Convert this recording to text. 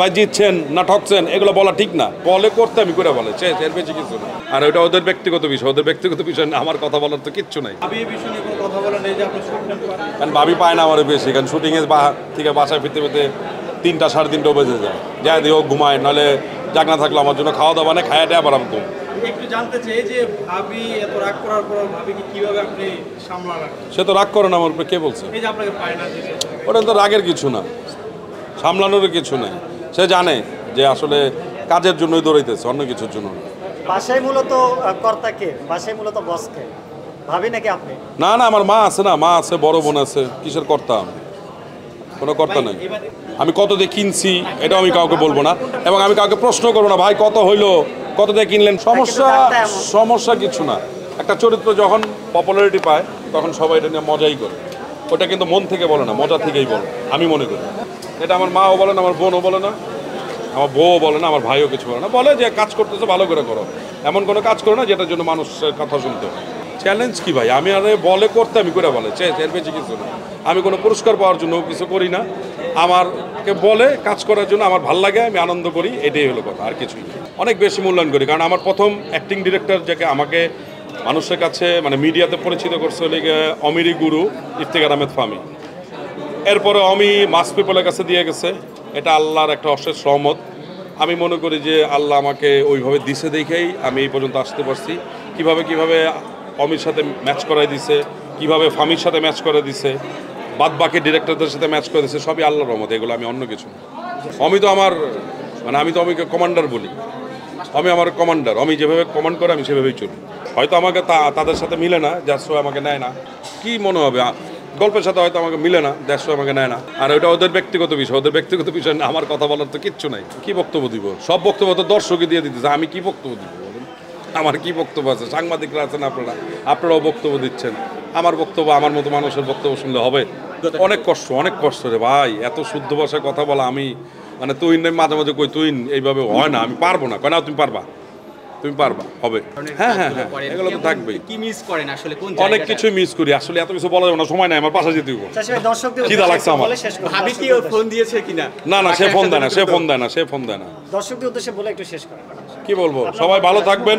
ভাই জিতছেন না ঠকছেন এগুলো বলা ঠিক না, বলে করতে আমি করে বলে এর বেশি কিছু না। আর ওটা ওদের ব্যক্তিগত বিষয়, ওদের ব্যক্তিগত বিষয় না, আমার কথা বলার তো কিচ্ছু নাই। কারণ ভাবি পায় না আমার বেশি, কারণ শুটিংয়ে থেকে বাসায় ফিরতে ফিরতে 3টা 3:30 বেজে যায়, যাই দিয়ে হোক ঘুমায়, নাহলে জাগনা থাকলে আমার জন্য খাওয়া দাওয়া নেই, খাইয়া দেয় আবার আমি ঘুম। একটু জানতে চাই যে ভাবি এত রাগ করার পর ভাবিকে কিভাবে আপনি সামলালেন? সে তো রাগ করে না আমার উপরে, কে বলছে? এই যে আপনাকে পায় না, ওটা তো রাগের কিছু না, সামলানোর কিছু নেই। সে জানে যে আসলে কাজের জন্যই দৌড়াইতেছে, অন্য কিছুর জন্য না। বাসায় মূলত কর্তা কে? বাসায় মূলত বস কে? ভাবি নাকি আপনি? না না, আমার মা আছে, না মা আছে, বড় বোন আছে, কিসের কর্তা? কোনো কর্তা নাই। আমি কত দিয়ে কিনছি এটাও আমি কাউকে বলবো না, এবং আমি কাউকে প্রশ্ন করবো না ভাই কত হইলো, কত দিয়ে কিনলেন। সমস্যা কিছু না। একটা চরিত্র যখন পপুলারিটি পায় তখন সবাই এটা নিয়ে মজাই করে, ওটা কিন্তু মন থেকে বলে না, মজা থেকেই বলে আমি মনে করি। এটা আমার মাও বলে না, আমার বোনও বলে না, আমার বউও বলে না, আমার ভাইও কিছু বলে না। বলে যে কাজ করতেছে ভালো করে করো, এমন কোনো কাজ করো না যেটার জন্য মানুষের কথা শুনতে হয়। চ্যালেঞ্জ কি ভাই, আমি আরে বলে করতে আমি করে বলে এর বেশি কিছু না। আমি কোনো পুরস্কার পাওয়ার জন্য কিছু করি না, আমারকে বলে কাজ করার জন্য আমার ভাল লাগে, আমি আনন্দ করি, এটাই হলো কথা, আর কিছুই না। অনেক বেশি মূল্যায়ন করি, কারণ আমার প্রথম অ্যাক্টিং ডিরেক্টর যাকে আমাকে মানুষের কাছে মানে মিডিয়াতে পরিচিত করছে হলে অমিরি গুরু ইফতেখার আহমেদ ফামি। এরপরে আমি মাস পিপলের কাছে দিয়ে গেছে, এটা আল্লাহর একটা অশেষ রহমত। আমি মনে করি যে আল্লাহ আমাকে ওইভাবে দিছে দেখেই আমি এই পর্যন্ত আসতে পারছি। কিভাবে অমির সাথে ম্যাচ করাই দিছে, কিভাবে ফামির সাথে ম্যাচ করে দিছে, বাদ বাকি ডিরেক্টরদের সাথে ম্যাচ করে দিছে, সবই আল্লাহর রহমত, এগুলো আমি অন্য কিছু না। আমি তো আমার মানে আমি তো অমিকে কমান্ডার বলি, আমি আমার কমান্ডার, আমি যেভাবে কমান্ড করে আমি সেভাবেই চলি। হয়তো আমাকে তাদের সাথে মিলে না, যার সময় আমাকে নেয় না, কি মনে হবে গল্পের সাথে হয়তো আমাকে মিলে না, দেড়শো আমাকে নেয় না। আর ওটা ওদের ব্যক্তিগত বিষয়, ওদের ব্যক্তিগত বিষয় না, আমার কথা বলার তো কিচ্ছু নাই। কি বক্তব্য দিব? সব বক্তব্য তো দর্শকই দিয়ে দিতেছে, আমি কি বক্তব্য দিব বলুন? আমার কি বক্তব্য আছে? সাংবাদিকরা আছেন, আপনারাও বক্তব্য দিচ্ছেন। আমার বক্তব্য আমার মতো মানুষের বক্তব্য শুনলে হবে? অনেক কষ্ট রে ভাই, এত শুদ্ধ ভাষায় কথা বলা। আমি মানে তুই মাঝে মাঝে কই তুই এইভাবে হয় না, আমি পারবো না। কয় না তুমি পারবা, তুমি পারবা, হবে। হ্যাঁ, এগুলো তো থাকবেই। কি মিস করেন আসলে, কোন অনেক কিছুই মিস করি আসলে, এত কিছু বলা যাবে না, সময় নাই আমার, পাশে যেতে হবে। খিদা লাগছে আমার। ভাবি কি ফোন দিয়েছে কিনা? না সে ফোন দেয় না, সে ফোন দেয় না। দর্শকদের উদ্দেশ্যে বলে একটু শেষ করেন। কি বলবো, সবাই ভালো থাকবেন।